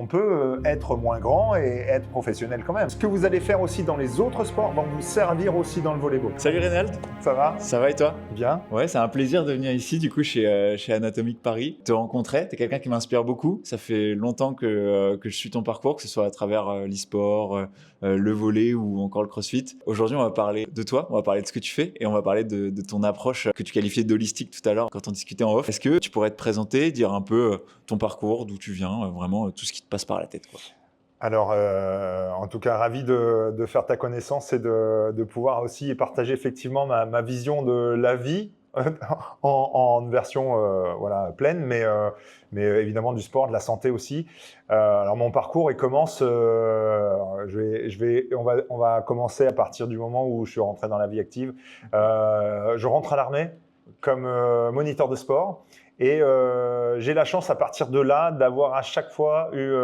peut être moins grand et être professionnel quand même. Ce que vous allez faire aussi dans les autres sports va vous servir aussi dans le volleyball. Salut Reynald, Ça va? ça va et toi? Bien. Ouais, c'est un plaisir de venir ici du coup chez Anatomic Paris, te rencontrer. T'es quelqu'un qui m'inspire beaucoup. Ça fait longtemps que je suis ton parcours, que ce soit à travers l'e-sport, le volley ou encore le crossfit. Aujourd'hui, on va parler de toi, on va parler de ce que tu fais et on va parler de ton approche que tu qualifiais d'holistique tout à l'heure quand on discutait en off. Est-ce que tu pourrais te présenter, dire un peu ton parcours, d'où tu viens, vraiment tout ce qui te passe par la tête, quoi. Alors, en tout cas, ravi de faire ta connaissance et de pouvoir aussi partager effectivement ma vision de la vie en version voilà, pleine, mais évidemment du sport, de la santé aussi. Alors, mon parcours, il commence, on va commencer à partir du moment où je suis rentré dans la vie active. Je rentre à l'armée comme moniteur de sport. Et j'ai la chance à partir de là d'avoir à chaque fois eu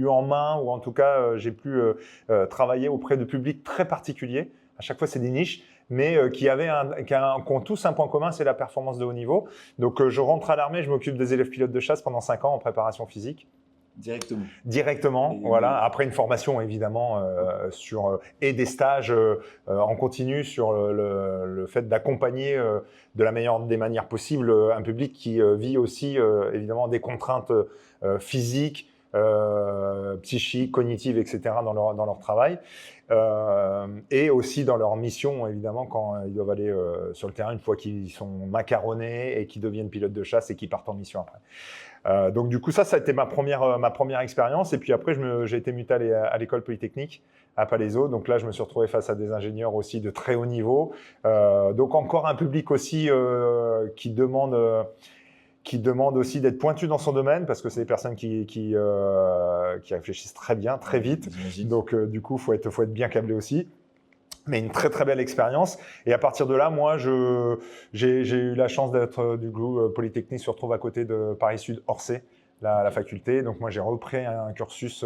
en main, ou en tout cas j'ai pu travailler auprès de publics très particuliers. À chaque fois c'est des niches, mais qui ont tous un point commun, c'est la performance de haut niveau. Donc je rentre à l'armée, je m'occupe des élèves pilotes de chasse pendant 5 ans en préparation physique. Directement, voilà. Après une formation évidemment et des stages en continu sur le fait d'accompagner de la meilleure des manières possibles un public qui vit aussi évidemment des contraintes physiques, psychiques, cognitives, etc. dans leur travail. Et aussi dans leur mission, évidemment, quand ils doivent aller sur le terrain une fois qu'ils sont macaronnés et qu'ils deviennent pilotes de chasse et qu'ils partent en mission après. Donc du coup ça a été ma première expérience, et puis après j'ai été muté à l'école polytechnique à Palaiseau. Donc là je me suis retrouvé face à des ingénieurs aussi de très haut niveau, donc encore un public aussi qui demande aussi d'être pointu dans son domaine, parce que c'est des personnes qui réfléchissent très bien, très vite. Donc du coup faut être bien câblé aussi. Mais une très très belle expérience. Et à partir de là, moi, j'ai eu la chance d'être du coup Polytechnique se retrouve à côté de Paris Sud Orsay, la faculté. Donc moi, j'ai repris un cursus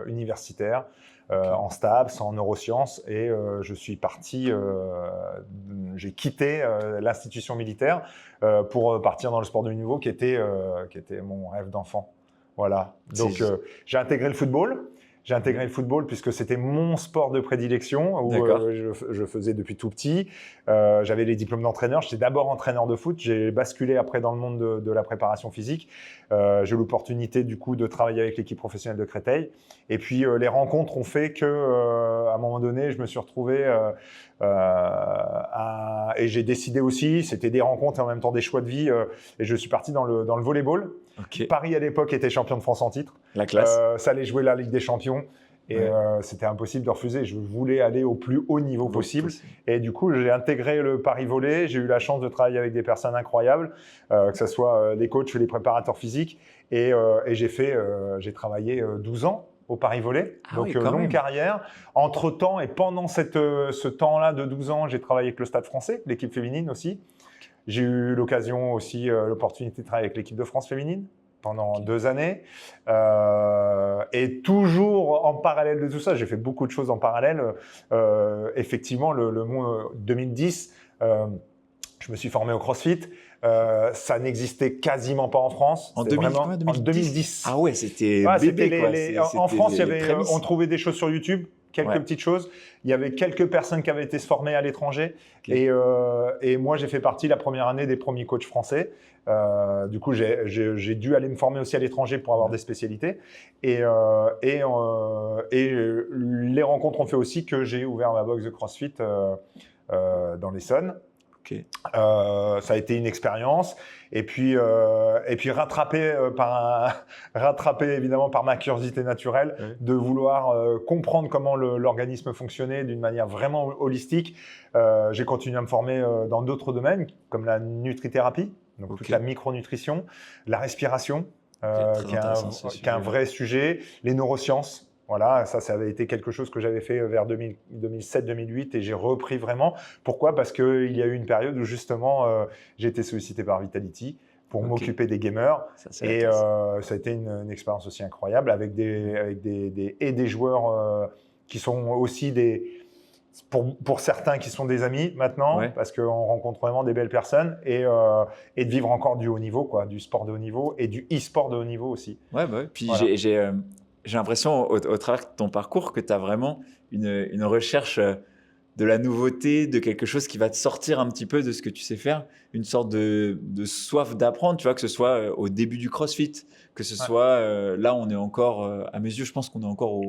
universitaire en STAPS, en neurosciences, et je suis parti. J'ai quitté l'institution militaire pour partir dans le sport de haut niveau, qui était mon rêve d'enfant. Voilà. Donc j'ai intégré le football. J'ai intégré le football puisque c'était mon sport de prédilection, où je faisais depuis tout petit. J'avais les diplômes d'entraîneur. J'étais d'abord entraîneur de foot. J'ai basculé après dans le monde de la préparation physique. J'ai eu l'opportunité du coup de travailler avec l'équipe professionnelle de Créteil. Et puis les rencontres ont fait que, à un moment donné, je me suis retrouvé et j'ai décidé aussi. C'était des rencontres et en même temps des choix de vie. Et je suis parti dans le volleyball. Okay. Paris à l'époque était champion de France en titre. La classe. Ça allait jouer la Ligue des Champions. Et c'était impossible de refuser. Je voulais aller au plus haut niveau possible. Et du coup, j'ai intégré le Paris Volley. J'ai eu la chance de travailler avec des personnes incroyables, que ce soit les coachs ou les préparateurs physiques. Et j'ai travaillé 12 ans au Paris Volley. Donc, longue carrière. Entre-temps et pendant ce temps-là de 12 ans, j'ai travaillé avec le Stade Français, l'équipe féminine aussi. J'ai eu l'occasion aussi, l'opportunité de travailler avec l'équipe de France féminine pendant 2 années. Et toujours en parallèle de tout ça, j'ai fait beaucoup de choses en parallèle. Effectivement, le 2010, je me suis formé au CrossFit. Ça n'existait quasiment pas en France. En 2010. Ah ouais, c'était bébé, quoi. En France, on trouvait des choses sur YouTube. Quelques petites choses. Il y avait quelques personnes qui avaient été se former à l'étranger. Okay. Et moi, j'ai fait partie la première année des premiers coachs français. Du coup, j'ai dû aller me former aussi à l'étranger pour avoir des spécialités. Et les rencontres ont fait aussi que j'ai ouvert ma box de CrossFit dans l'Essonne. Okay. Ça a été une expérience, et puis rattrapé évidemment par ma curiosité naturelle de vouloir comprendre comment l'organisme fonctionnait d'une manière vraiment holistique. J'ai continué à me former dans d'autres domaines comme la nutrithérapie, donc toute la micronutrition, la respiration, qui est un vrai sujet, les neurosciences. Voilà, ça avait été quelque chose que j'avais fait vers 2007-2008 et j'ai repris vraiment. Pourquoi ? Parce qu'il y a eu une période où justement j'ai été sollicité par Vitality pour m'occuper des gamers. Ça a été une expérience aussi incroyable avec des joueurs qui sont aussi pour certains qui sont des amis maintenant, parce qu'on rencontre vraiment des belles personnes, et de vivre encore du haut niveau, quoi, du sport de haut niveau et du e-sport de haut niveau aussi. Ouais, bah ouais. Puis Voilà. j'ai l'impression au travers de ton parcours que tu as vraiment une recherche de la nouveauté, de quelque chose qui va te sortir un petit peu de ce que tu sais faire, une sorte de soif d'apprendre, tu vois, que ce soit au début du CrossFit, que ce soit là, on est encore, à mes yeux, je pense qu'on est encore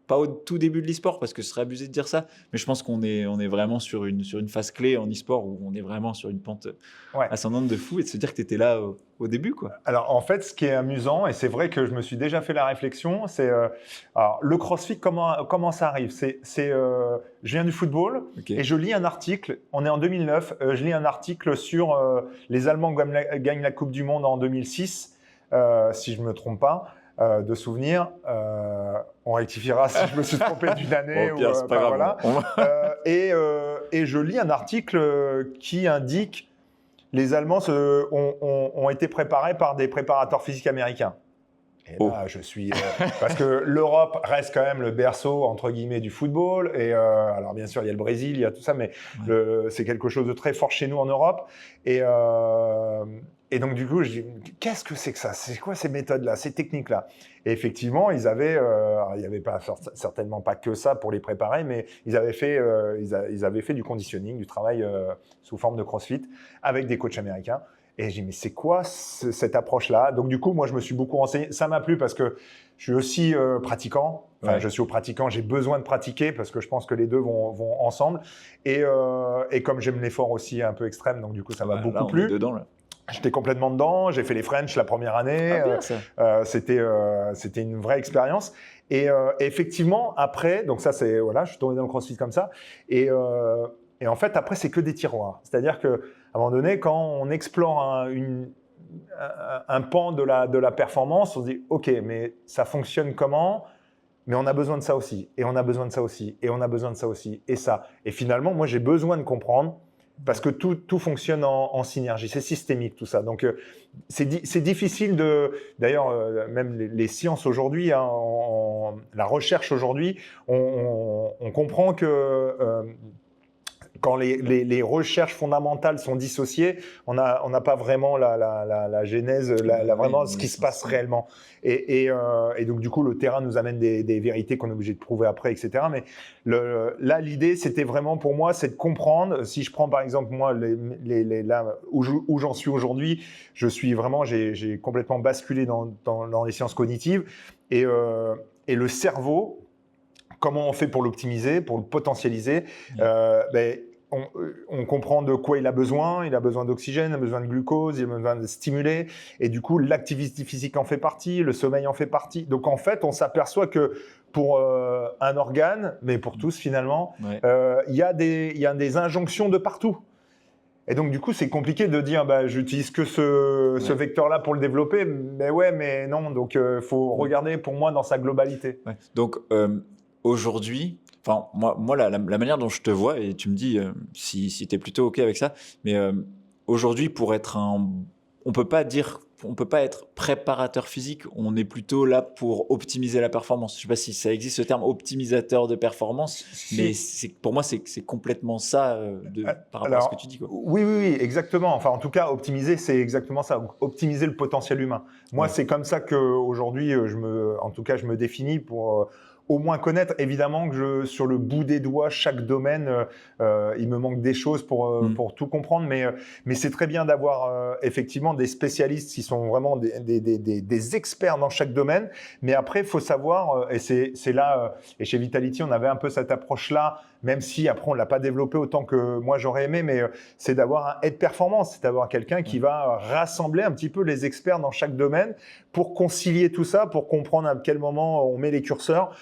pas au tout début de l'e-sport, parce que ce serait abusé de dire ça, mais je pense qu'on est vraiment sur une phase clé en e-sport où on est vraiment sur une pente ascendante de fou, et de se dire que tu étais là au début, quoi. Alors, en fait, ce qui est amusant, et c'est vrai que je me suis déjà fait la réflexion, c'est alors, le CrossFit, comment ça arrive? Je viens du football et je lis un article, on est en 2009, je lis un article sur les Allemands gagnent la Coupe du Monde en 2006, si je ne me trompe pas. De souvenirs, on rectifiera si je me suis trompé d'une année. Bon, Pierre, c'est pas grave. Voilà. Et je lis un article qui indique les Allemands ont été préparés par des préparateurs physiques américains. Et là, je suis parce que l'Europe reste quand même le berceau entre guillemets du football. Et alors bien sûr, il y a le Brésil, il y a tout ça, mais c'est quelque chose de très fort chez nous en Europe. Et donc du coup, je dis qu'est-ce que c'est que ça? C'est quoi ces méthodes-là, ces techniques-là? Et effectivement, il y avait pas certainement pas que ça pour les préparer, mais ils avaient fait du conditioning, du travail sous forme de CrossFit avec des coachs américains. Et j'ai dit, mais c'est quoi cette approche-là? Donc, du coup, moi, je me suis beaucoup renseigné. Ça m'a plu parce que je suis aussi pratiquant. Enfin, je suis pratiquant, j'ai besoin de pratiquer parce que je pense que les deux vont ensemble. Et comme j'aime l'effort aussi un peu extrême, donc du coup, ça m'a beaucoup plu. On est dedans, là. J'étais complètement dedans. J'ai fait les French la première année. C'était une vraie expérience. Et effectivement, après, donc ça, c'est voilà, je suis tombé dans le CrossFit comme ça. Et en fait, après, c'est que des tiroirs. C'est-à-dire que à un moment donné, quand on explore un pan de la performance, on se dit OK, mais ça fonctionne comment? Mais on a besoin de ça aussi, et on a besoin de ça aussi, et on a besoin de ça aussi, et ça. Et finalement, moi, j'ai besoin de comprendre parce que tout fonctionne en synergie, c'est systémique tout ça. Donc, c'est difficile de… D'ailleurs, même les sciences aujourd'hui, hein, la recherche aujourd'hui, on comprend que… quand les recherches fondamentales sont dissociées, on n'a pas vraiment la genèse, vraiment ce qui se passe réellement. Et donc, du coup, le terrain nous amène des vérités qu'on est obligé de prouver après, etc. Mais là, l'idée, c'était vraiment pour moi, c'est de comprendre. Si je prends par exemple, moi, là où j'en suis aujourd'hui, j'ai complètement basculé dans les sciences cognitives. Et le cerveau, comment on fait pour l'optimiser, pour le potentialiser? On comprend de quoi il a besoin. Il a besoin d'oxygène, il a besoin de glucose, il a besoin de stimuler. Et du coup, l'activité physique en fait partie, le sommeil en fait partie. Donc, en fait, on s'aperçoit que pour un organe, mais pour tous finalement, il y a des injonctions de partout. Et donc, du coup, c'est compliqué de dire j'utilise que ce vecteur-là pour le développer. Mais non. Donc, il faut regarder pour moi dans sa globalité. Donc, aujourd'hui… Enfin, moi la manière dont je te vois, et tu me dis si tu es plutôt OK avec ça, mais aujourd'hui, on peut pas être préparateur physique, on est plutôt là pour optimiser la performance. Je sais pas si ça existe ce terme optimisateur de performance, mais pour moi, c'est complètement ça par rapport à ce que tu dis, quoi. Oui, exactement. Enfin, en tout cas, optimiser, c'est exactement ça. Optimiser le potentiel humain. Moi, c'est comme ça qu'aujourd'hui, je me définis pour… au moins connaître, évidemment que sur le bout des doigts, chaque domaine, il me manque des choses pour tout comprendre, mais c'est très bien d'avoir effectivement des spécialistes qui sont vraiment des experts dans chaque domaine, mais après, il faut savoir, et c'est là, et chez Vitality, on avait un peu cette approche-là, même si après, on ne l'a pas développé autant que moi, j'aurais aimé, mais c'est d'avoir un head performance, c'est d'avoir quelqu'un qui va rassembler un petit peu les experts dans chaque domaine pour concilier tout ça, pour comprendre à quel moment on met les curseurs,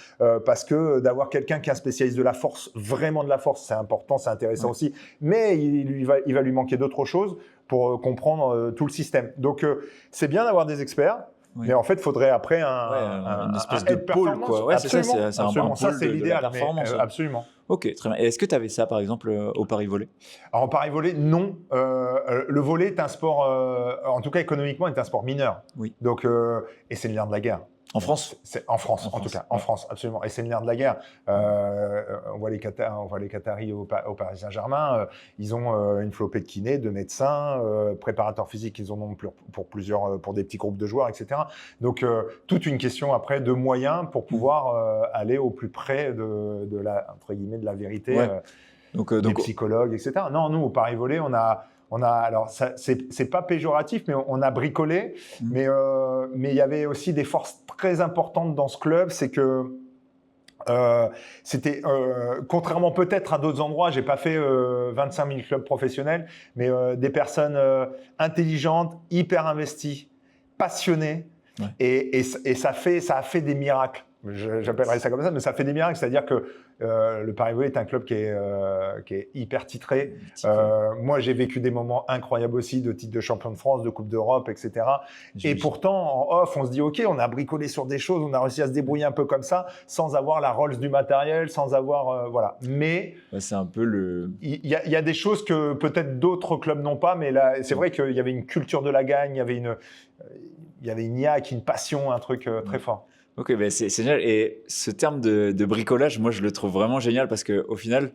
parce que d'avoir quelqu'un qui est un spécialiste de la force, vraiment de la force, c'est important, c'est intéressant aussi, mais il va lui manquer d'autres choses pour comprendre tout le système. Donc, c'est bien d'avoir des experts, mais en fait, il faudrait après une espèce de pôle, quoi. Ouais, c'est ça, c'est un pôle ça, c'est l'idéal, de performance. Absolument. Ok, très bien. Et est-ce que tu avais ça, par exemple, au Paris Volley? Alors, en Paris Volley, non. Le volley est un sport, en tout cas économiquement, est un sport mineur. Oui. Donc, et c'est le nerf de la guerre. En France? C'est en France, en tout cas, en ouais. France, absolument. Et c'est le nerf de la guerre. On voit les Qataris au Paris Saint-Germain. Ils ont une flopée de kinés, de médecins, préparateurs physiques. Ils en ont pour plusieurs, pour des petits groupes de joueurs, etc. Donc, toute une question après de moyens pour pouvoir aller au plus près de la, entre guillemets, de la vérité, Ouais. des psychologues, etc. Non, nous, au Paris Volley, alors c'est pas péjoratif, mais on a bricolé, mais il y avait aussi des forces très importantes dans ce club, c'est que c'était, contrairement peut-être à d'autres endroits, j'ai pas fait 25 000 clubs professionnels, mais des personnes intelligentes, hyper investies, passionnées, Ouais. et ça a fait des miracles. J'appellerais ça comme ça, mais ça fait des miracles. C'est-à-dire que le Paris Volley est un club qui est hyper titré. Moi, j'ai vécu des moments incroyables aussi de titre de champion de France, de Coupe d'Europe, etc. Et pourtant, en off, on se dit, OK, on a bricolé sur des choses, on a réussi à se débrouiller un peu comme ça, sans avoir la Rolls du matériel, sans avoir... voilà. Mais c'est un peu le... Il y a des choses que peut-être d'autres clubs n'ont pas, mais là, c'est vrai qu'il y avait une culture de la gagne, il y avait une niaque, une passion, un truc très fort. Ok, ben c'est génial. Et ce terme de bricolage, moi, je le trouve vraiment génial parce qu'au final,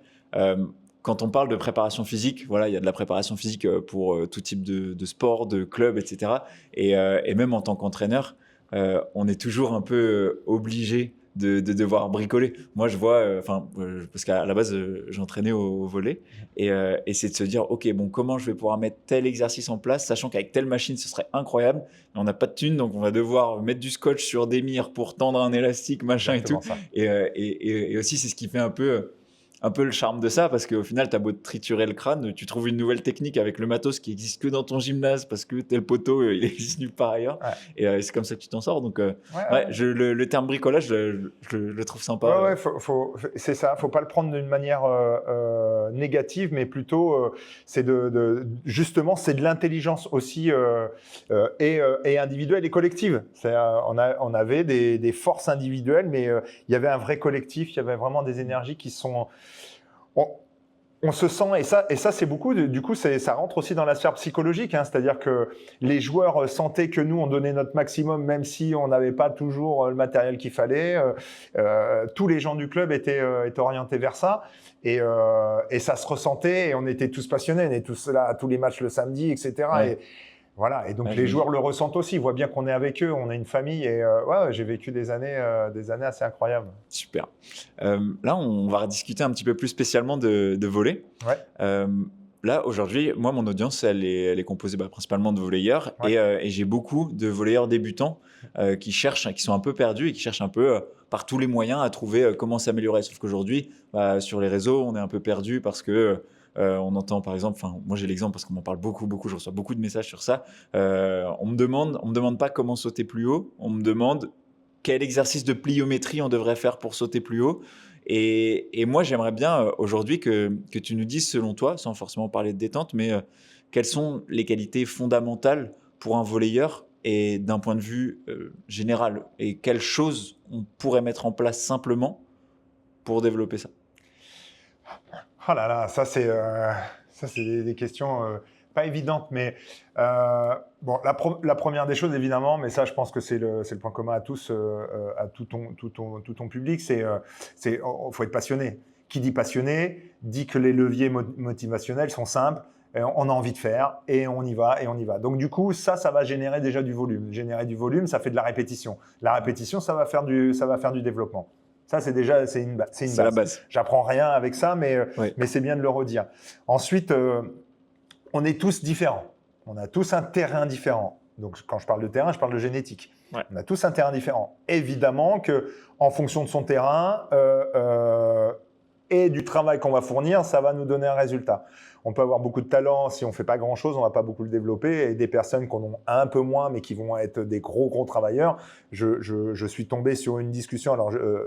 quand on parle de préparation physique, voilà, il y a de la préparation physique pour tout type de sport, de club, etc. Et même en tant qu'entraîneur, on est toujours un peu obligé de devoir bricoler. Moi, je vois, parce qu'à la base, j'entraînais au volley, et c'est de se dire, ok, bon, comment je vais pouvoir mettre tel exercice en place, sachant qu'avec telle machine, ce serait incroyable, mais on n'a pas de thune, donc on va devoir mettre du scotch sur des mires pour tendre un élastique, machin Exactement et tout. Ça. Et aussi, c'est ce qui fait un peu le charme de ça, parce qu'au final, tu as beau te triturer le crâne, tu trouves une nouvelle technique avec le matos qui existe que dans ton gymnase, parce que tel poteau, il existe nulle part ailleurs. Ouais. Et c'est comme ça que tu t'en sors. Donc, le terme bricolage, je le trouve sympa. Ouais, c'est ça. Faut pas le prendre d'une manière négative, mais plutôt, c'est justement, c'est de l'intelligence aussi et individuelle et collective. On avait des forces individuelles, mais il y avait un vrai collectif. Il y avait vraiment des énergies qui sont... On se sent, et ça c'est beaucoup, du coup ça rentre aussi dans la sphère psychologique, hein, c'est-à-dire que les joueurs sentaient que nous on donnait notre maximum même si on n'avait pas toujours le matériel qu'il fallait, tous les gens du club étaient orientés vers ça, et ça se ressentait, et on était tous passionnés, on était tous là à tous les matchs le samedi, etc. Ouais. Et voilà, et donc les joueurs le ressentent aussi, ils voient bien qu'on est avec eux, on est une famille, et j'ai vécu des années assez incroyables. Super. Là, on va rediscuter un petit peu plus spécialement de volley. Ouais. Là, aujourd'hui, moi, mon audience, elle est composée principalement de volleyeurs, Ouais. et j'ai beaucoup de volleyeurs débutants qui cherchent, qui sont un peu perdus et qui cherchent un peu par tous les moyens à trouver comment s'améliorer. Sauf qu'aujourd'hui, sur les réseaux, on est un peu perdu parce que on entend par exemple, moi j'ai l'exemple parce qu'on m'en parle beaucoup, je reçois beaucoup de messages sur ça. On me demande pas comment sauter plus haut, on me demande quel exercice de pliométrie on devrait faire pour sauter plus haut. Et moi, j'aimerais bien aujourd'hui que tu nous dises, selon toi, sans forcément parler de détente, mais quelles sont les qualités fondamentales pour un volleyeur et d'un point de vue général, et quelles choses on pourrait mettre en place simplement pour développer ça? Oh là là, ça c'est des questions pas évidentes, mais bon, la première des choses évidemment, mais ça je pense que c'est le point commun à tous, à tout ton public, faut être passionné. Qui dit passionné dit que les leviers motivationnels sont simples. On a envie de faire et on y va. Donc du coup, ça va générer déjà du volume. Générer du volume, ça fait de la répétition. La répétition, ça va faire du développement. Ça, c'est une base. C'est la base. J'apprends rien avec ça, mais c'est bien de le redire. Ensuite, on est tous différents. On a tous un terrain différent. Donc, quand je parle de terrain, je parle de génétique. Ouais. On a tous un terrain différent. Évidemment que, en fonction de son terrain et du travail qu'on va fournir, ça va nous donner un résultat. On peut avoir beaucoup de talent, si on ne fait pas grand-chose, on ne va pas beaucoup le développer. Et des personnes qui en ont un peu moins, mais qui vont être des gros travailleurs. Je suis tombé sur une discussion,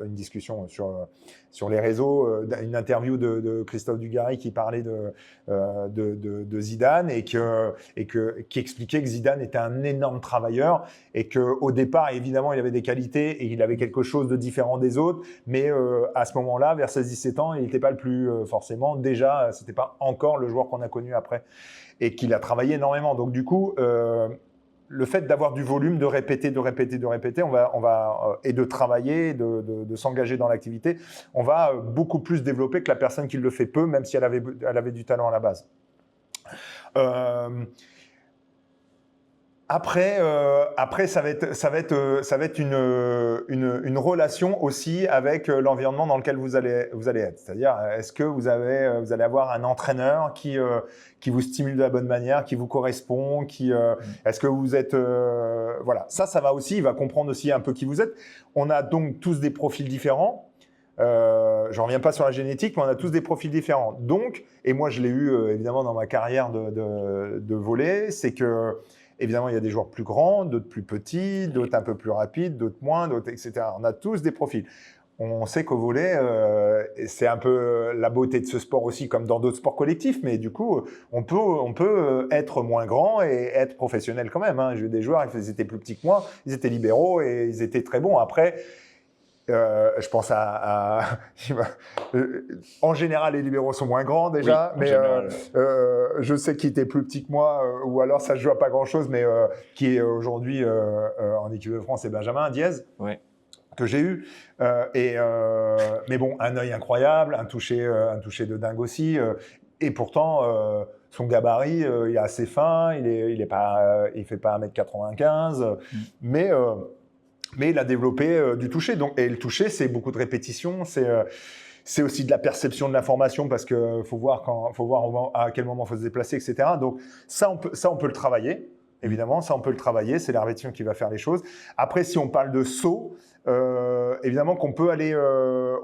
une discussion sur les réseaux, une interview de Christophe Dugarry qui parlait de Zidane et qui expliquait que Zidane était un énorme travailleur et qu'au départ, évidemment, il avait des qualités et il avait quelque chose de différent des autres. Mais à ce moment-là, vers 16-17 ans, il n'était pas le plus forcément. Déjà, c'était pas encore le joueur qu'on a connu après et qu'il a travaillé énormément. Donc du coup, le fait d'avoir du volume, de répéter, et de travailler, de s'engager dans l'activité, on va beaucoup plus développer que la personne qui le fait peu, même si elle avait du talent à la base. Après, ça va être une relation aussi avec l'environnement dans lequel vous allez être. C'est-à-dire, est-ce que vous allez avoir un entraîneur qui vous stimule de la bonne manière, qui vous correspond, est-ce que vous êtes voilà. Ça va aussi. Il va comprendre aussi un peu qui vous êtes. On a donc tous des profils différents. Je reviens pas sur la génétique, mais on a tous des profils différents. Donc, et moi je l'ai eu évidemment dans ma carrière de volley, c'est que évidemment, il y a des joueurs plus grands, d'autres plus petits, d'autres un peu plus rapides, d'autres moins, d'autres, etc. On a tous des profils. On sait qu'au volley, c'est un peu la beauté de ce sport aussi, comme dans d'autres sports collectifs, mais du coup, on peut être moins grand et être professionnel quand même. J'ai eu des joueurs, ils étaient plus petits que moi, ils étaient libéraux et ils étaient très bons. Après, je pense en général, les libéraux sont moins grands déjà, Oui, mais je sais qu'il était plus petit que moi, ou alors ça se joue à pas grand-chose, mais qui est aujourd'hui en équipe de France, c'est Benjamin Diaz, que j'ai eu. Mais bon, un œil incroyable, un toucher de dingue aussi, et pourtant son gabarit, il est assez fin, il fait pas 1m95, mais il a développé du toucher. Et le toucher, c'est beaucoup de répétitions, c'est aussi de la perception de l'information parce qu'il faut voir à quel moment il faut se déplacer, etc. Donc ça, on peut le travailler, évidemment. Ça, on peut le travailler. C'est la répétition qui va faire les choses. Après, si on parle de saut, évidemment qu'on peut aller…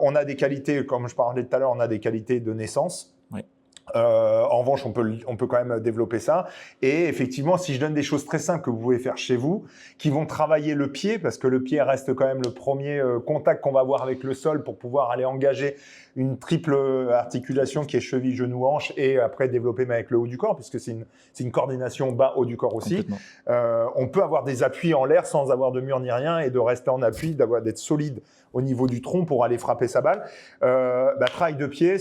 on a des qualités, comme je parlais tout à l'heure, on a des qualités de naissance. Oui. En revanche, on peut quand même développer ça. Et effectivement, si je donne des choses très simples que vous pouvez faire chez vous, qui vont travailler le pied, parce que le pied reste quand même le premier contact qu'on va avoir avec le sol pour pouvoir aller engager une triple articulation qui est cheville, genou, hanche, et après développer mais avec le haut du corps, puisque c'est une coordination bas-haut du corps aussi. On peut avoir des appuis en l'air sans avoir de mur ni rien et de rester en appui, d'être solide au niveau du tronc pour aller frapper sa balle. Travail de pied,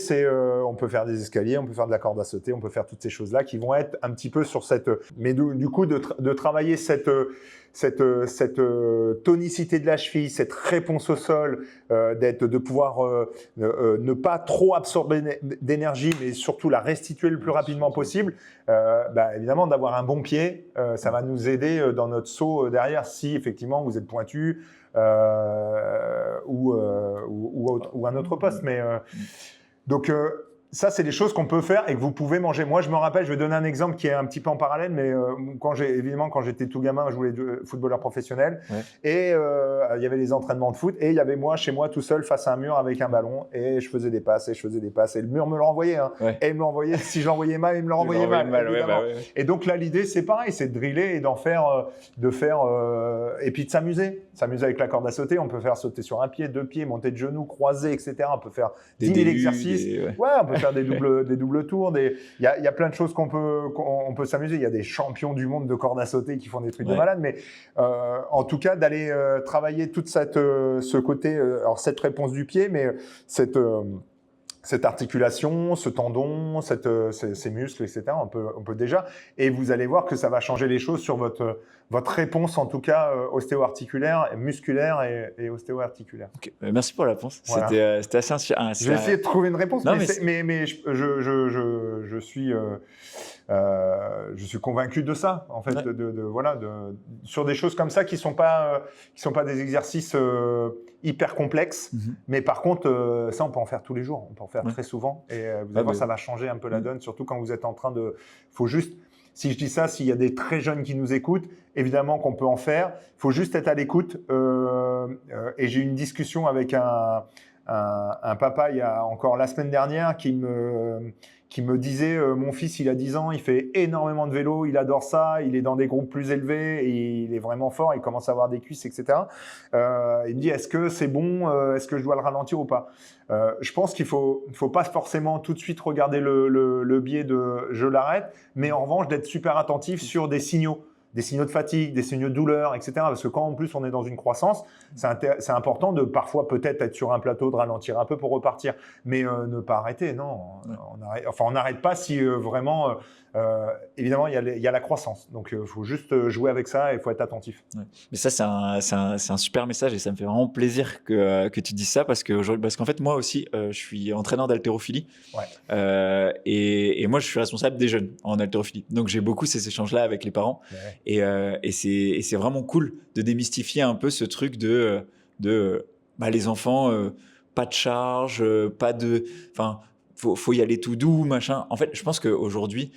on peut faire des escaliers, on peut faire de la corde à sauter, on peut faire toutes ces choses-là qui vont être un petit peu sur cette… Mais du coup, de travailler cette tonicité de la cheville, cette réponse au sol, de pouvoir ne pas trop absorber d'énergie, mais surtout la restituer le plus rapidement possible. Évidemment, d'avoir un bon pied, ça va nous aider dans notre saut derrière si effectivement vous êtes pointu ou un autre poste. Mais donc ça, c'est des choses qu'on peut faire et que vous pouvez manger. Moi, je me rappelle, je vais donner un exemple qui est un petit peu en parallèle, mais quand j'étais tout gamin, je voulais être footballeur professionnel. Ouais. Et il y avait les entraînements de foot et il y avait moi, chez moi, tout seul, face à un mur avec un ballon et je faisais des passes et le mur me le renvoyait. Et il me l'envoyait, si je l'envoyais mal, il me le renvoyait mal. Et donc là, l'idée, c'est pareil, c'est de driller et et puis de s'amuser avec la corde à sauter. On peut faire sauter sur un pied, deux pieds, monter de genoux, croiser, etc. On peut faire 10 000 exercices. On peut faire des doubles tours. Il y a plein de choses qu'on peut s'amuser. Il y a des champions du monde de corde à sauter qui font des trucs de malade. Mais en tout cas, d'aller travailler toute ce côté, alors cette réponse du pied, mais cette articulation, ce tendon, ces muscles, etc. On peut déjà. Et vous allez voir que ça va changer les choses sur votre réponse, en tout cas ostéo-articulaire, musculaire et ostéo-articulaire. Okay. Merci pour la réponse. Voilà. C'était assez inspirant. Je vais essayer de trouver une réponse, non, mais je suis convaincu de ça, en fait, sur des choses comme ça qui sont pas des exercices hyper complexes, mais par contre, ça, on peut en faire tous les jours, on peut en faire très souvent, et vous allez voir, ça va changer un peu la donne, surtout quand vous êtes en train de… Faut juste… Si je dis ça, s'il y a des très jeunes qui nous écoutent, évidemment qu'on peut en faire. Il faut juste être à l'écoute. Et j'ai eu une discussion avec un papa encore la semaine dernière qui me disait mon fils, il a 10 ans, il fait énormément de vélo, il adore ça, il est dans des groupes plus élevés et il est vraiment fort, il commence à avoir des cuisses, etc. Il me dit, est-ce que c'est bon, est-ce que je dois le ralentir ou pas? Je pense qu'il faut pas forcément tout de suite regarder le biais de je l'arrête, mais en revanche d'être super attentif sur des signaux. des signaux de fatigue, des signaux de douleur, etc. Parce que quand en plus on est dans une croissance, c'est important de parfois peut-être être sur un plateau, de ralentir un peu pour repartir, mais ne pas arrêter, non. On n'arrête pas si vraiment, évidemment, il y a la croissance. Donc il faut juste jouer avec ça et il faut être attentif. Ouais. Mais ça, c'est un super message et ça me fait vraiment plaisir que tu dises ça parce qu'en fait, moi aussi, je suis entraîneur d'haltérophilie et moi, je suis responsable des jeunes en haltérophilie. Donc, j'ai beaucoup ces échanges-là avec les parents et c'est vraiment cool de démystifier un peu ce truc de les enfants, pas de charge, pas de... Enfin, faut y aller tout doux, machin. En fait, je pense qu'aujourd'hui,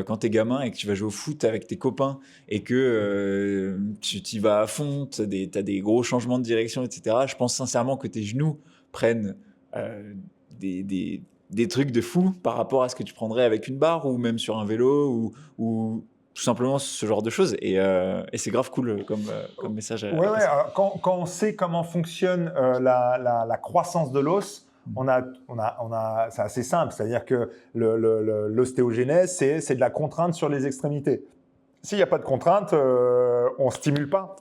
quand t'es gamin et que tu vas jouer au foot avec tes copains et que tu t'y vas à fond, t'as des gros changements de direction, etc., je pense sincèrement que tes genoux prennent des trucs de fou par rapport à ce que tu prendrais avec une barre ou même sur un vélo ou tout simplement ce genre de choses. Et c'est grave cool comme message. Ouais. Alors, quand on sait comment fonctionne la croissance de l'os, c'est assez simple, c'est-à-dire que l'ostéogenèse, c'est de la contrainte sur les extrémités. S'il n'y a pas de contrainte, on ne stimule pas.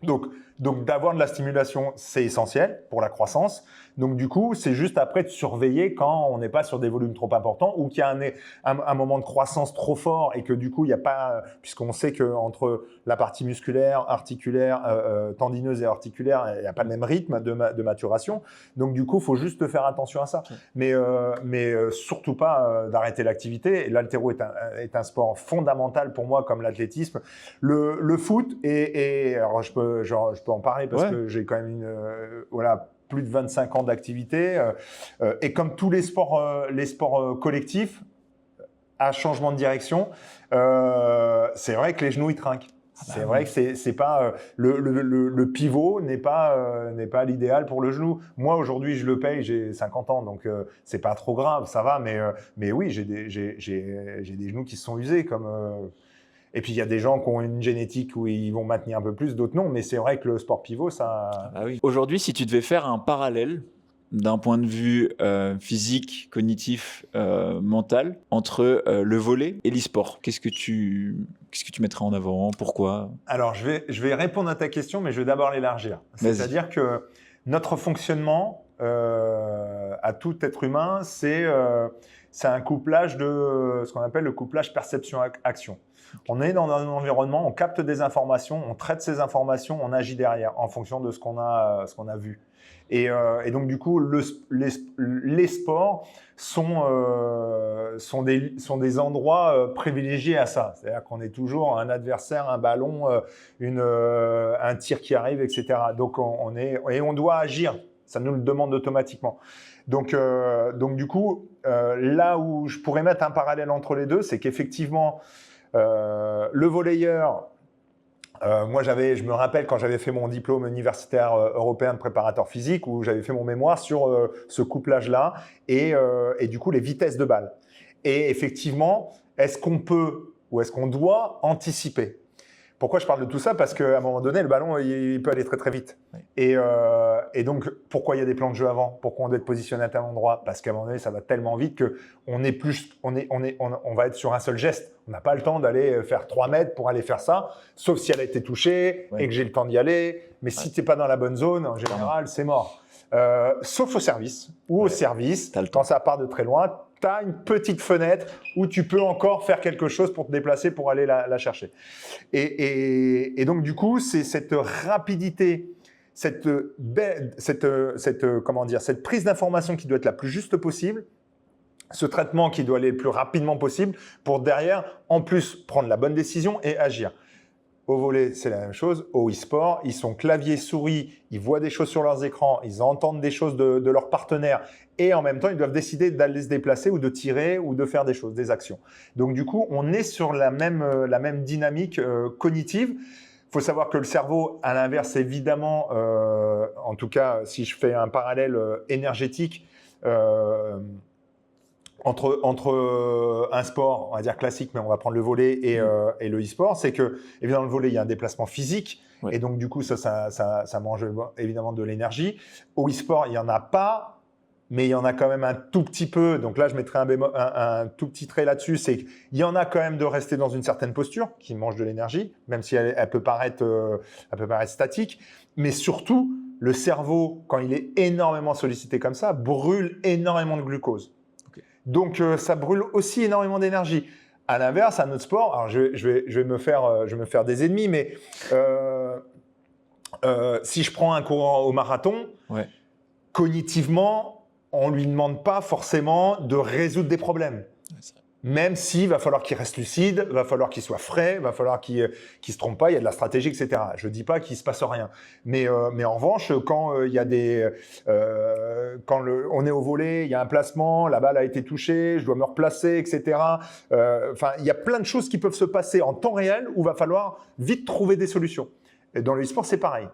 Donc d'avoir de la stimulation, c'est essentiel pour la croissance. Donc du coup, c'est juste après de surveiller quand on n'est pas sur des volumes trop importants ou qu'il y a un moment de croissance trop fort et que du coup, il n'y a pas, puisqu'on sait qu'entre la partie musculaire, articulaire, tendineuse et articulaire, il n'y a pas le même rythme de maturation. Donc du coup, il faut juste faire attention à ça. Mais surtout pas d'arrêter l'activité. L'haltéro est un sport fondamental pour moi comme l'athlétisme. Le foot, alors je peux en parler parce que j'ai quand même plus de 25 ans d'activité. Et comme tous les sports collectifs, à changement de direction, c'est vrai que les genoux, ils trinquent. C'est vrai que c'est pas le pivot n'est pas l'idéal pour le genou. Moi aujourd'hui je le paye, j'ai 50 ans donc c'est pas trop grave, ça va. Mais oui, j'ai des genoux qui se sont usés comme. Et puis il y a des gens qui ont une génétique où ils vont maintenir un peu plus, d'autres non. Mais c'est vrai que le sport pivot, ça. Ah oui. Aujourd'hui, si tu devais faire un parallèle d'un point de vue physique, cognitif, mental, entre le volley et l'e-sport, qu'est-ce que tu mettrais en avant? Pourquoi? Alors, je vais répondre à ta question, mais je vais d'abord l'élargir. C'est-à-dire que notre fonctionnement à tout être humain, c'est un couplage de ce qu'on appelle le couplage perception-action. On est dans un environnement, on capte des informations, on traite ces informations, on agit derrière en fonction de ce qu'on a vu. Et donc du coup, les sports sont des endroits privilégiés à ça. C'est-à-dire qu'on est toujours un adversaire, un ballon, un tir qui arrive, etc. Donc on doit agir. Ça nous le demande automatiquement. Donc du coup, là où je pourrais mettre un parallèle entre les deux, c'est qu'effectivement, le volleyeur, moi je me rappelle quand j'avais fait mon diplôme universitaire européen de préparateur physique où j'avais fait mon mémoire sur ce couplage-là et du coup les vitesses de balle. Et effectivement, est-ce qu'on peut ou est-ce qu'on doit anticiper? Pourquoi je parle de tout ça? Parce qu'à un moment donné, le ballon, il peut aller très très vite. Oui. Et donc, pourquoi il y a des plans de jeu avant? Pourquoi on doit être positionné à tel endroit? Parce qu'à un moment donné, ça va tellement vite qu'on va être sur un seul geste. On n'a pas le temps d'aller faire 3 mètres pour aller faire ça, sauf si elle a été touchée et que j'ai le temps d'y aller. Mais si tu n'es pas dans la bonne zone, en général, c'est mort. Sauf au service ou au service, quand ça part de très loin, tu as une petite fenêtre où tu peux encore faire quelque chose pour te déplacer, pour aller la chercher. Et donc, du coup, c'est cette rapidité, cette prise d'information qui doit être la plus juste possible, ce traitement qui doit aller le plus rapidement possible pour derrière, en plus, prendre la bonne décision et agir. Au volley, c'est la même chose. Au e-sport, ils sont clavier, souris, ils voient des choses sur leurs écrans, ils entendent des choses de leurs partenaires et en même temps, ils doivent décider d'aller se déplacer ou de tirer ou de faire des choses, des actions. Donc du coup, on est sur la même dynamique cognitive. Il faut savoir que le cerveau, à l'inverse, évidemment, en tout cas, si je fais un parallèle énergétique, entre un sport, on va dire classique, mais on va prendre le volley et le e-sport, c'est que évidemment le volley, il y a un déplacement physique et donc du coup ça mange évidemment de l'énergie. Au e-sport, il y en a pas, mais il y en a quand même un tout petit peu. Donc là, je mettrai un tout petit trait là-dessus. C'est qu'il y en a quand même de rester dans une certaine posture, qui mange de l'énergie, même si elle peut paraître statique. Mais surtout, le cerveau, quand il est énormément sollicité comme ça, brûle énormément de glucose. Ok. Donc, ça brûle aussi énormément d'énergie. À l'inverse, un autre sport, alors je vais me faire des ennemis, mais si je prends un coureur au marathon, Ouais. cognitivement, on ne lui demande pas forcément de résoudre des problèmes. Ouais, c'est vrai. Même s'il va falloir qu'il reste lucide, va falloir qu'il soit frais, va falloir qu'il se trompe pas, il y a de la stratégie, etc. Je dis pas qu'il se passe rien. Mais en revanche, quand il y a on est au volley, il y a un placement, la balle a été touchée, je dois me replacer, etc. Enfin, il y a plein de choses qui peuvent se passer en temps réel où va falloir vite trouver des solutions. Et dans le e-sport, c'est pareil.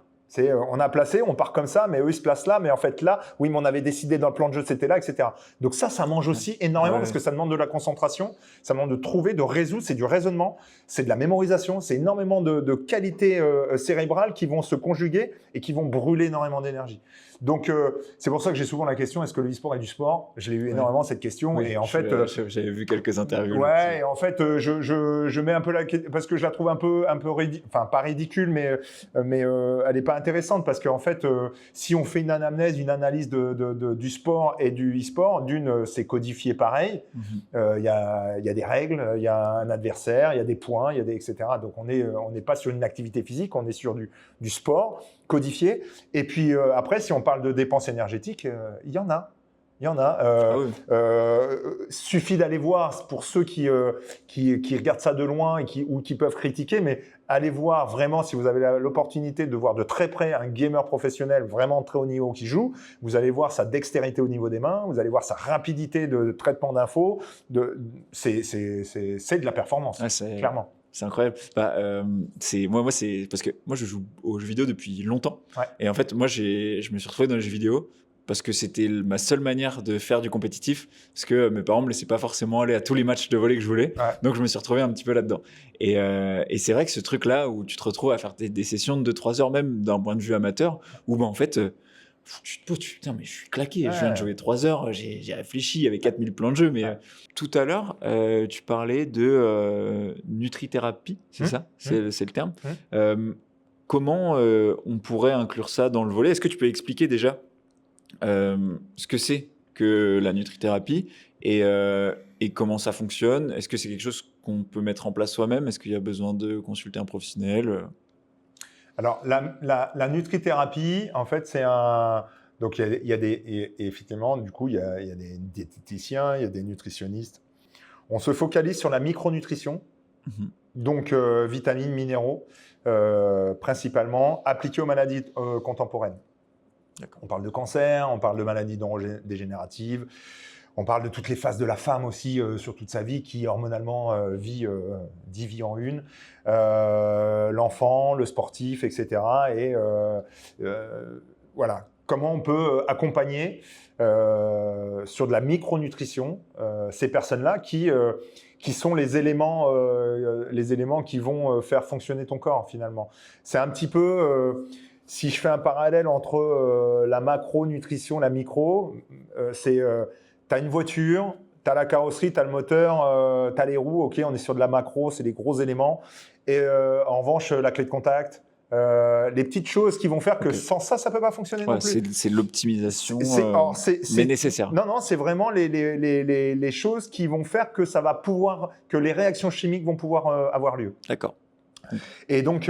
On a placé, on part comme ça, mais eux ils se placent là, mais en fait là, oui, mais on avait décidé dans le plan de jeu, c'était là, etc. Donc ça mange aussi énormément parce que ça demande de la concentration, ça demande de trouver, de résoudre, c'est du raisonnement, c'est de la mémorisation, c'est énormément de qualités cérébrales qui vont se conjuguer et qui vont brûler énormément d'énergie. Donc c'est pour ça que j'ai souvent la question, est-ce que le e-sport est du sport? Je l'ai eu énormément cette question et en fait, j'avais vu quelques interviews. Ouais, et en fait, je mets un peu parce que je la trouve un peu enfin pas ridicule, mais elle n'est pas intéressante parce qu'en fait, si on fait une anamnèse, une analyse du sport et du e-sport, c'est codifié pareil. Il y a des règles, il y a un adversaire, il y a des points, il y a etc. Donc on n'est pas sur une activité physique, on est sur du sport codifié. Et puis après, si on parle de dépenses énergétiques, il y en a. Il y en a. Suffit d'aller voir pour ceux qui regardent ça de loin ou qui peuvent critiquer, mais allez voir vraiment si vous avez l'opportunité de voir de très près un gamer professionnel vraiment très haut niveau qui joue. Vous allez voir sa dextérité au niveau des mains, vous allez voir sa rapidité de traitement d'infos. C'est de la performance, clairement. C'est incroyable. Moi, c'est parce que moi, je joue aux jeux vidéo depuis longtemps. Ouais. Et en fait, moi, je me suis retrouvé dans les jeux vidéo parce que c'était ma seule manière de faire du compétitif. Parce que mes parents me laissaient pas forcément aller à tous les matchs de volley que je voulais. Ouais. Donc, je me suis retrouvé un petit peu là-dedans. Et c'est vrai que ce truc-là où tu te retrouves à faire des sessions de 2-3 heures, même d'un point de vue amateur, où en fait, tu te poses, putain, mais je suis claqué. Ouais. Je viens de jouer 3 heures, j'ai réfléchi, il y avait 4000 plans de jeu. Mais tout à l'heure, tu parlais de nutrithérapie, c'est ça? C'est le terme. Comment on pourrait inclure ça dans le volley? Est-ce que tu peux expliquer déjà ce que c'est que la nutrithérapie et comment ça fonctionne? Est-ce que c'est quelque chose qu'on peut mettre en place soi-même? Est-ce qu'il y a besoin de consulter un professionnel? Alors, la nutrithérapie, en fait, c'est un... Donc, effectivement, du coup, il y a des diététiciens, il y a des nutritionnistes. On se focalise sur la micronutrition, donc vitamines, minéraux, principalement appliqués aux maladies contemporaines. On parle de cancer, on parle de maladies neurodégénératives, on parle de toutes les phases de la femme aussi sur toute sa vie qui hormonalement vit 10 vies en une, l'enfant, le sportif, etc. Et voilà, comment on peut accompagner sur de la micronutrition ces personnes-là qui sont les éléments qui vont faire fonctionner ton corps finalement. C'est un petit peu... si je fais un parallèle entre la macronutrition, la micro, c'est tu as une voiture, tu as la carrosserie, tu as le moteur, tu as les roues, ok, on est sur de la macro, c'est des gros éléments. Et en revanche, la clé de contact, les petites choses qui vont faire que sans ça, ça ne peut pas fonctionner non plus. C'est l'optimisation, mais nécessaire. Non, c'est vraiment les choses qui vont faire que ça va pouvoir, que les réactions chimiques vont pouvoir avoir lieu. D'accord. Et donc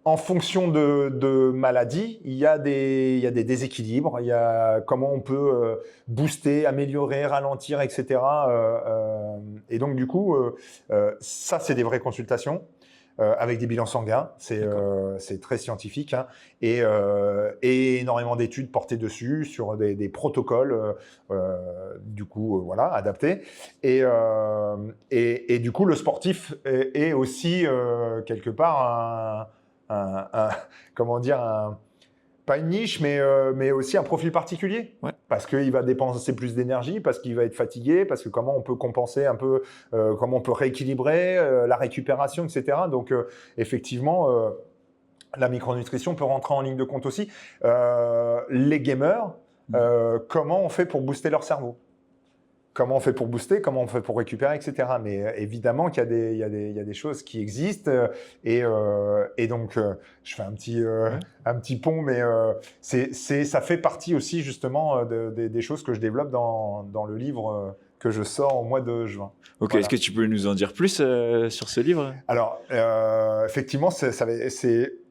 en fonction de maladies, il y a des déséquilibres, il y a comment on peut booster, améliorer, ralentir, etc. Et donc, du coup, ça, c'est des vraies consultations avec des bilans sanguins. C'est très scientifique hein, et énormément d'études portées dessus sur des protocoles, du coup, voilà, adaptés. Et du coup, le sportif est aussi quelque part comment dire, pas une niche, mais aussi un profil particulier. Ouais. Parce qu'il va dépenser plus d'énergie, parce qu'il va être fatigué, parce que comment on peut compenser un peu, comment on peut rééquilibrer la récupération, etc. Donc, effectivement, la micronutrition peut rentrer en ligne de compte aussi. Les gamers, comment on fait pour booster leur cerveau. Comment on fait pour booster, comment on fait pour récupérer, etc. Mais évidemment qu'il y a des choses qui existent et donc je fais un petit pont, mais ça fait partie aussi justement des choses que je développe dans le livre que je sors au mois de juin. Ok, Voilà. est-ce que tu peux nous en dire plus sur ce livre? Alors, effectivement,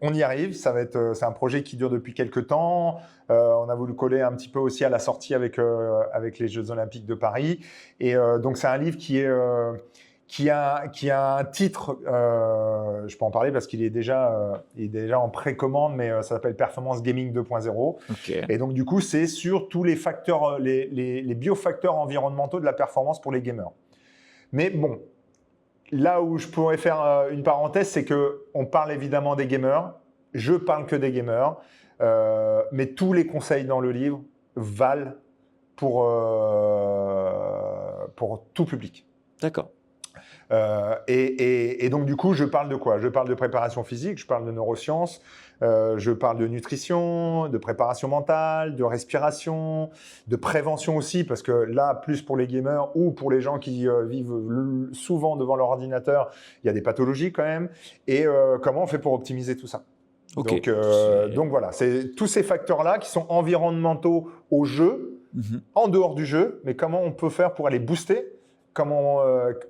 on y arrive. C'est un projet qui dure depuis quelques temps. On a voulu coller un petit peu aussi à la sortie avec les Jeux Olympiques de Paris. Et donc, c'est un livre qui a un titre. Je peux en parler parce qu'il est déjà en précommande, mais ça s'appelle Performance Gaming 2.0. Ok. Et donc, du coup, c'est sur tous les facteurs, les biofacteurs environnementaux de la performance pour les gamers. Mais bon. Là où je pourrais faire une parenthèse, c'est qu'on parle évidemment des gamers, je parle que des gamers, mais tous les conseils dans le livre valent pour tout public. D'accord. Et donc du coup, je parle de quoi? Je parle de préparation physique, je parle de neurosciences, je parle de nutrition, de préparation mentale, de respiration, de prévention aussi, parce que là, plus pour les gamers ou pour les gens qui vivent souvent devant leur ordinateur, il y a des pathologies quand même. Et comment on fait pour optimiser tout ça? Ok. Donc voilà, c'est tous ces facteurs-là qui sont environnementaux au jeu, en dehors du jeu, mais comment on peut faire pour aller booster?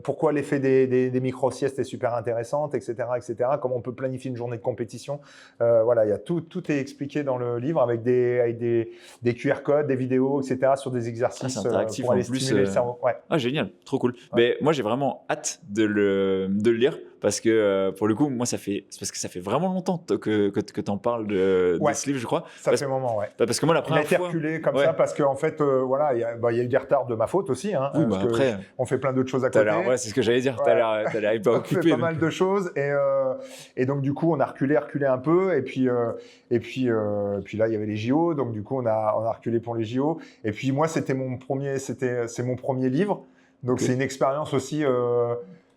Pourquoi l'effet des micro-siestes est super intéressante, etc., etc. Comment on peut planifier une journée de compétition. Voilà, tout est expliqué dans le livre avec des QR codes, des vidéos, etc. sur des exercices pour aller stimuler le cerveau. Ouais. Ah, génial, trop cool. Ouais. Mais moi, j'ai vraiment hâte de le lire parce que pour le coup, moi, c'est parce que ça fait vraiment longtemps que tu en parles de ce livre, je crois. Ça fait un moment, ouais. Parce que moi, la première fois... Il a été reculé comme ça parce qu'en fait, voilà, il y a eu des retards de ma faute aussi. Hein, oui, après... On fait plein d'autres choses à côté. Ouais, c'est ce que j'allais dire. T'as l'air hyper occupé. On fait pas mal de choses et donc du coup on a reculé un peu et puis là il y avait les JO, donc du coup on a reculé pour les JO et puis moi c'est mon premier livre, donc c'est une expérience aussi.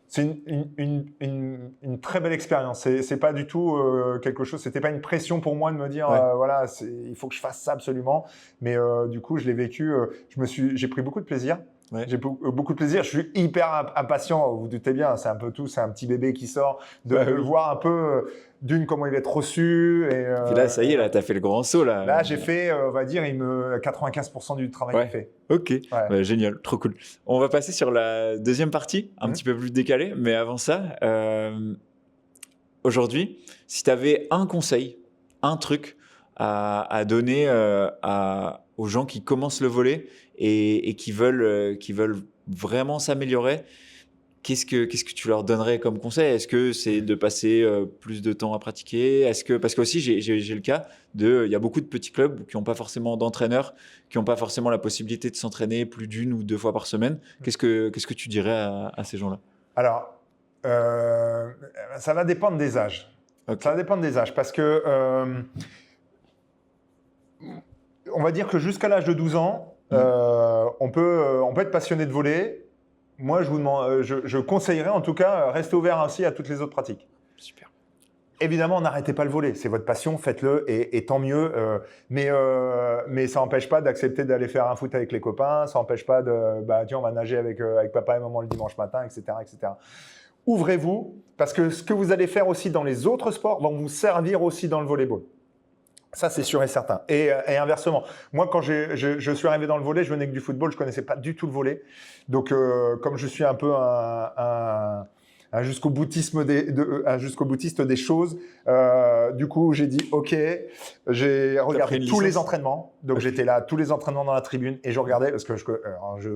C'est une très belle expérience. C'est pas du tout quelque chose. C'était pas une pression pour moi de me dire voilà, il faut que je fasse ça absolument. Mais du coup, je l'ai vécu. J'ai pris beaucoup de plaisir. Ouais. J'ai beaucoup de plaisir. Je suis hyper impatient. Vous vous doutez bien. C'est un peu tout. C'est un petit bébé qui sort de voir un peu comment il va être reçu. Et puis là, ça y est, là, t'as fait le grand saut là. Là, j'ai fait, on va dire, 95% du travail fait. Ok, génial, trop cool. On va passer sur la deuxième partie, un petit peu plus décalée, mais avant ça, aujourd'hui, si tu avais un conseil, un truc à donner aux gens qui commencent le volley et qui veulent vraiment s'améliorer, qu'est-ce que tu leur donnerais comme conseil? Est-ce que c'est de passer plus de temps à pratiquer? Parce que aussi j'ai le cas il y a beaucoup de petits clubs qui n'ont pas forcément d'entraîneurs, qui n'ont pas forcément la possibilité de s'entraîner plus d'une ou deux fois par semaine. Qu'est-ce que tu dirais à ces gens-là? Alors, ça va dépendre des âges. Okay. Ça va dépendre des âges parce que on va dire que jusqu'à l'âge de 12 ans, on peut être passionné de volley. Moi, je conseillerais en tout cas rester ouvert aussi à toutes les autres pratiques. Super. Évidemment, n'arrêtez pas le volley. C'est votre passion, faites-le et tant mieux. Mais ça n'empêche pas d'accepter d'aller faire un foot avec les copains. Ça n'empêche pas tiens, on va nager avec papa et maman le dimanche matin, etc., etc. Ouvrez-vous parce que ce que vous allez faire aussi dans les autres sports va vous servir aussi dans le volleyball. Ça, c'est sûr et certain. Et inversement, moi, quand je suis arrivé dans le volley, je venais que du football, je connaissais pas du tout le volley. Donc, comme je suis un peu un jusqu'au boutiste des choses, du coup, j'ai dit OK. J'ai regardé tous les entraînements. Donc, j'étais là, tous les entraînements dans la tribune, et je regardais parce que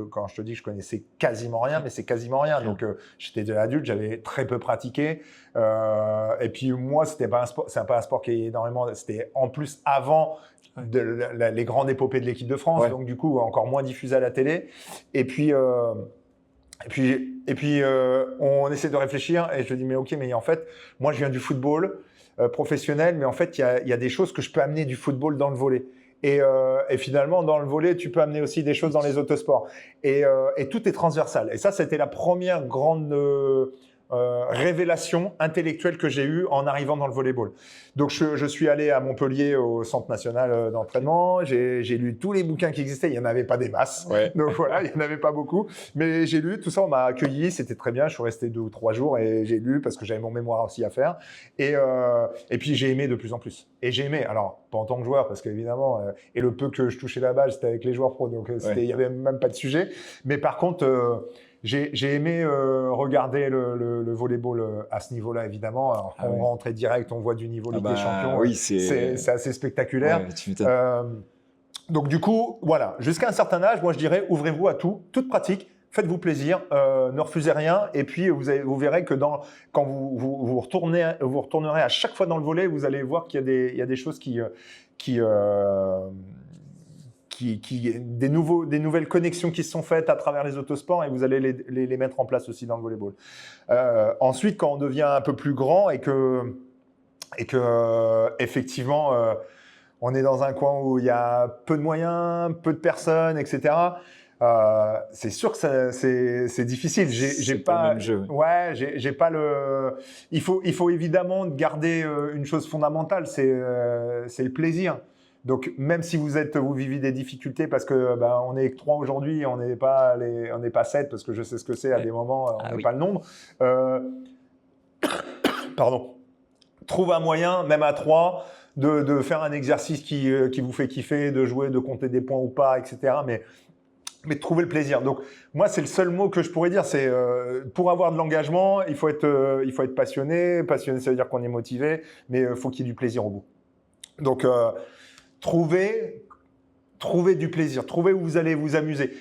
quand je te dis que je connaissais quasiment rien, mais c'est quasiment rien. Donc, j'étais de l'adulte, j'avais très peu pratiqué. Et puis moi, c'est pas un sport qui est énormément. C'était en plus avant les grandes épopées de l'équipe de France, donc du coup encore moins diffusé à la télé. Et puis on essaie de réfléchir et je dis mais ok, mais en fait moi je viens du football professionnel, mais en fait il y a des choses que je peux amener du football dans le volley. Et finalement, dans le volley, tu peux amener aussi des choses dans les autres sports. Et tout est transversal. Et ça, c'était la première grande révélation intellectuelle que j'ai eue en arrivant dans le volleyball. Donc, je suis allé à Montpellier au Centre national d'entraînement. J'ai lu tous les bouquins qui existaient. Il n'y en avait pas des masses. Ouais. Donc, voilà, il n'y en avait pas beaucoup. Mais j'ai lu tout ça. On m'a accueilli. C'était très bien. Je suis resté 2 ou 3 jours et j'ai lu parce que j'avais mon mémoire aussi à faire. Et puis, j'ai aimé de plus en plus. Et j'ai aimé, alors, pas en tant que joueur, parce qu'évidemment, et le peu que je touchais la balle, c'était avec les joueurs pro. Donc, il n'y avait même pas de sujet. Mais par contre, j'ai aimé regarder le volleyball à ce niveau-là, évidemment. Alors, quand on rentrait direct, on voit du niveau Ligue des Champions. Oui, c'est assez spectaculaire. Ouais, tu m'étonnes. Donc, du coup, voilà. Jusqu'à un certain âge, moi, je dirais, ouvrez-vous à tout, toute pratique. Faites-vous plaisir, ne refusez rien. Et puis, vous verrez que quand vous retournerez à chaque fois dans le volley, vous allez voir qu'il y a des choses des nouvelles connexions qui se sont faites à travers les autosports et vous allez les mettre en place aussi dans le volleyball. Ensuite, quand on devient un peu plus grand et que effectivement, on est dans un coin où il y a peu de moyens, peu de personnes, etc. C'est sûr que c'est difficile. J'ai pas le même jeu. Ouais, j'ai pas le. Il faut évidemment garder une chose fondamentale, c'est le plaisir. Donc même si vous vivez des difficultés parce que on est que 3 aujourd'hui, on n'est pas 7 parce que je sais ce que c'est à des moments, on n'est pas le nombre. Pardon. Trouve un moyen, même à 3, de faire un exercice qui vous fait kiffer, de jouer, de compter des points ou pas, etc. Mais de trouver le plaisir. Donc moi, c'est le seul mot que je pourrais dire. C'est pour avoir de l'engagement, il faut être passionné. Passionné, ça veut dire qu'on est motivé, mais il faut qu'il y ait du plaisir au bout. Donc Trouvez du plaisir, trouvez où vous allez vous amuser.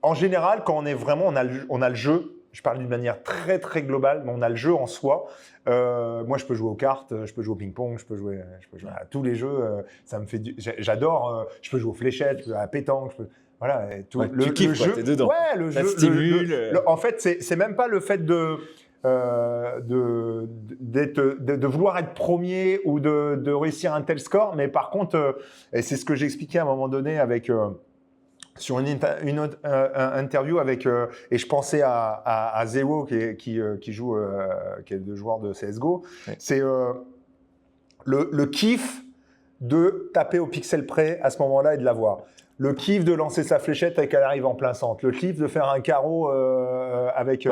En général, quand on est vraiment, on a le jeu. Je parle d'une manière très très globale, mais on a le jeu en soi. Moi, je peux jouer aux cartes, je peux jouer au ping-pong, je peux jouer à tous les jeux. Ça me fait j'adore. Je peux jouer aux fléchettes, je peux jouer à la pétanque. Voilà, tu kiffes, jeu. T'es dedans. Ouais, le Ça jeu. stimule. En fait, c'est même pas le fait de vouloir être premier ou de réussir un tel score, mais par contre, et c'est ce que j'expliquais à un moment donné sur une interview avec et je pensais à Zeo qui joue qui est le joueur de CS:GO. Ouais. C'est le kiff de taper au pixel près à ce moment-là et de l'avoir. Le kiff de lancer sa fléchette et qu'elle arrive en plein centre. Le kiff de faire un carreau avec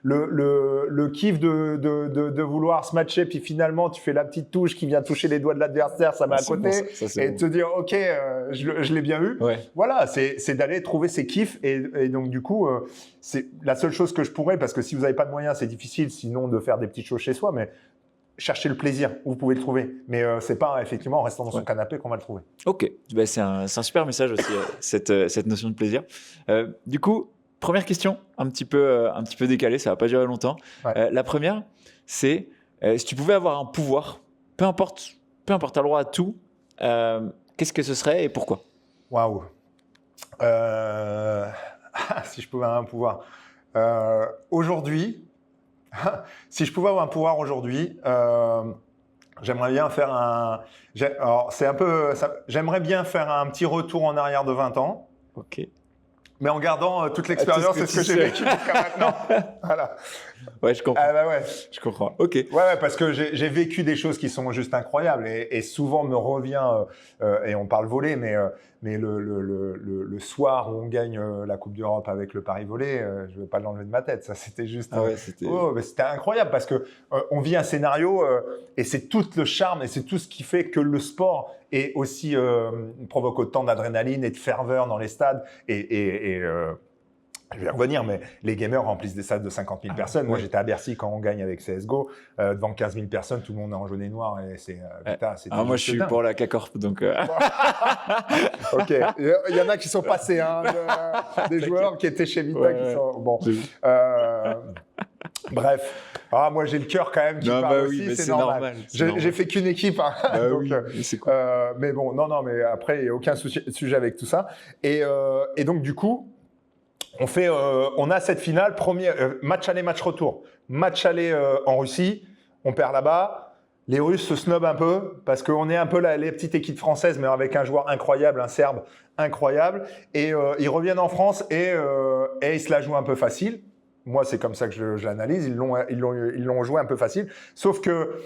le kiff de vouloir se matcher puis finalement tu fais la petite touche qui vient toucher les doigts de l'adversaire, ça met à côté et te dire ok, je l'ai bien eu. Ouais. Voilà, c'est d'aller trouver ses kiffs et donc du coup c'est la seule chose que je pourrais, parce que si vous n'avez pas de moyens c'est difficile sinon de faire des petites choses chez soi, mais cherchez le plaisir, vous pouvez le trouver. Mais c'est pas effectivement en restant dans son canapé qu'on va le trouver. Ok, c'est un super message aussi, cette notion de plaisir. Du coup, première question, un petit peu décalée, ça va pas durer longtemps. Ouais. La première, c'est si tu pouvais avoir un pouvoir, peu importe, t'as le droit à tout, qu'est-ce que ce serait et pourquoi? Waouh. Si je pouvais avoir un pouvoir. Aujourd'hui, si je pouvais avoir un pouvoir aujourd'hui, j'aimerais bien faire j'aimerais bien faire un petit retour en arrière de 20 ans. Ok. Mais en gardant toute l'expérience et ce que j'ai vécu jusqu'à maintenant. Voilà. Ouais, je comprends. Ouais. Je comprends. Ok. Ouais, parce que j'ai vécu des choses qui sont juste incroyables et souvent me revient, et on parle volley, mais le soir où on gagne la Coupe d'Europe avec le Paris Volley, je ne vais pas l'enlever de ma tête. Ça, c'était juste. C'était incroyable parce que on vit un scénario et c'est tout le charme et c'est tout ce qui fait que le sport est aussi provoque autant d'adrénaline et de ferveur dans les stades et je vais revenir, mais les gamers remplissent des stades de 50 000 personnes. Moi, j'étais à Bercy quand on gagne avec CSGO, devant 15 000 personnes, tout le monde est en jaune et noir. Et c'est, moi, je suis pour la CACORP, donc. Ok, il y en a qui sont passés, des joueurs qui étaient chez Vita qui sont. Bon. Bref, moi j'ai le cœur quand même qui parle aussi, c'est normal. J'ai fait qu'une équipe, donc, c'est cool. Mais bon, non, mais après il n'y a aucun sujet avec tout ça. Et donc du coup. On a cette finale, match aller, match retour. Match aller en Russie, on perd là-bas. Les Russes se snobent un peu parce qu'on est un peu les petites équipes françaises, mais avec un joueur incroyable, un Serbe incroyable. Et ils reviennent en France et ils se la jouent un peu facile. Moi, c'est comme ça que je l'analyse. Ils l'ont joué un peu facile. Sauf que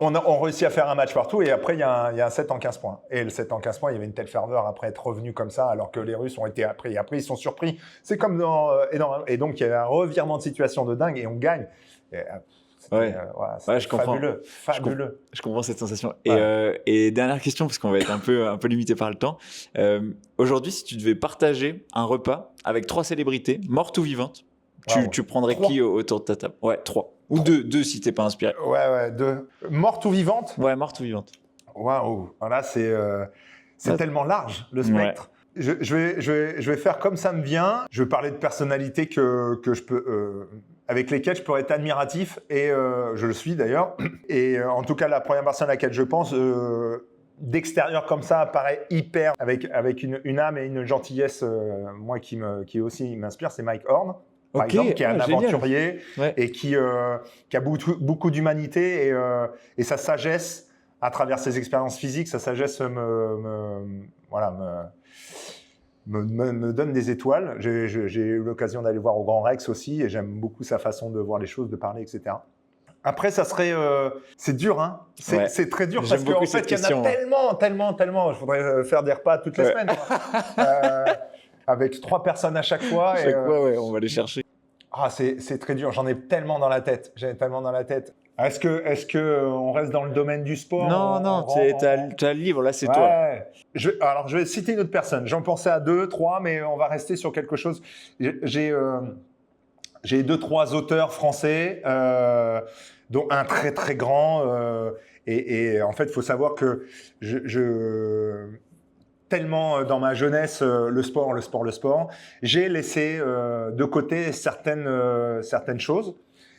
on réussit à faire un match partout et après, il y a un 7 en 15 points. Et le 7 en 15 points, il y avait une telle ferveur après être revenu comme ça, alors que les Russes ont été après. Et après, ils sont surpris. C'est comme et donc, il y avait un revirement de situation de dingue et on gagne. Et, je comprends. Fabuleux. Fabuleux. Je comprends cette sensation. Ouais. Et dernière question, parce qu'on va être un peu limité par le temps. Aujourd'hui, si tu devais partager un repas avec 3 célébrités, mortes ou vivantes, tu prendrais 3. qui autour de ta table? Ouais, 3. Ou 2 si t'es pas inspiré. Ouais, 2. Morte ou vivante? Ouais, morte ou vivante. Waouh. Voilà, c'est tellement large, le spectre. Ouais. Je vais faire comme ça me vient. Je vais parler de personnalités que je peux, avec lesquelles je pourrais être admiratif, et je le suis d'ailleurs. Et en tout cas, la première personne à laquelle je pense, d'extérieur comme ça, paraît hyper, avec une âme et une gentillesse, moi qui aussi m'inspire, c'est Mike Horn. Par exemple, qui est un aventurier et qui a beaucoup d'humanité et sa sagesse à travers ses expériences physiques, sa sagesse me donne des étoiles. J'ai eu l'occasion d'aller voir au Grand Rex aussi et j'aime beaucoup sa façon de voir les choses, de parler, etc. Après, ça serait... c'est dur, hein. C'est très dur parce qu'en fait, il y en a tellement. Je voudrais faire des repas toutes les semaines. Avec 3 personnes à chaque fois. Chaque fois, on va les chercher. Ah, c'est très dur. J'en ai tellement dans la tête. Est-ce que on reste dans le domaine du sport? Non, tu as le livre, là, c'est toi. Alors, je vais citer une autre personne. J'en pensais à 2, 3, mais on va rester sur quelque chose. J'ai 2-3 auteurs français, dont un très, très grand. Et en fait, il faut savoir que tellement dans ma jeunesse, le sport, j'ai laissé de côté certaines choses,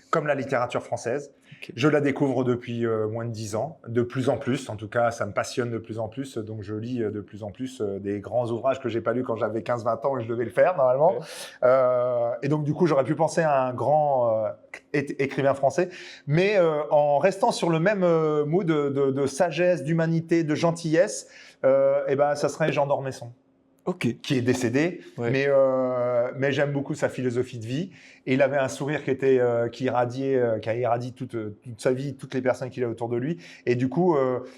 comme la littérature française. Okay. Je la découvre depuis moins de 10 ans, de plus en plus. En tout cas, ça me passionne de plus en plus. Donc, je lis de plus en plus des grands ouvrages que j'ai pas lus quand j'avais 15-20 ans et je devais le faire normalement. Okay. Et donc, du coup, j'aurais pu penser à un grand écrivain français, mais en restant sur le même mood de sagesse, d'humanité, de gentillesse. Ça serait Jean d'Ormesson, qui est décédé, mais j'aime beaucoup sa philosophie de vie. Et il avait un sourire qui a irradié toute sa vie, toutes les personnes qu'il a autour de lui. Et du coup,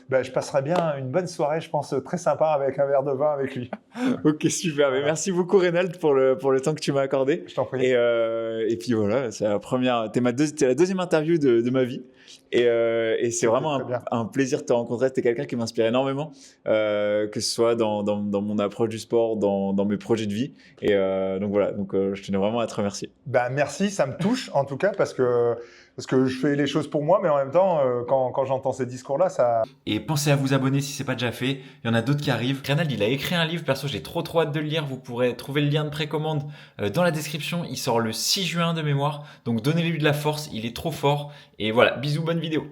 je passerais bien une bonne soirée, je pense, très sympa avec un verre de vin avec lui. Ok, super. Mais merci beaucoup, Reynald, pour le temps que tu m'as accordé. Je t'en prie. Et puis voilà, c'est t'es la deuxième interview de ma vie. Et c'est vraiment un plaisir de te rencontrer. T'es quelqu'un qui m'inspire énormément, que ce soit dans mon approche du sport, dans mes projets de vie. Et donc voilà, je tenais vraiment à te remercier. Merci, ça me touche en tout cas parce que je fais les choses pour moi, mais en même temps, quand j'entends ces discours-là, ça... Et pensez à vous abonner si c'est pas déjà fait. Il y en a d'autres qui arrivent. Reynald, il a écrit un livre. Perso, j'ai trop hâte de le lire. Vous pourrez trouver le lien de précommande dans la description. Il sort le 6 juin de mémoire. Donc, donnez-lui de la force. Il est trop fort. Et voilà, bisous, bonne vidéo.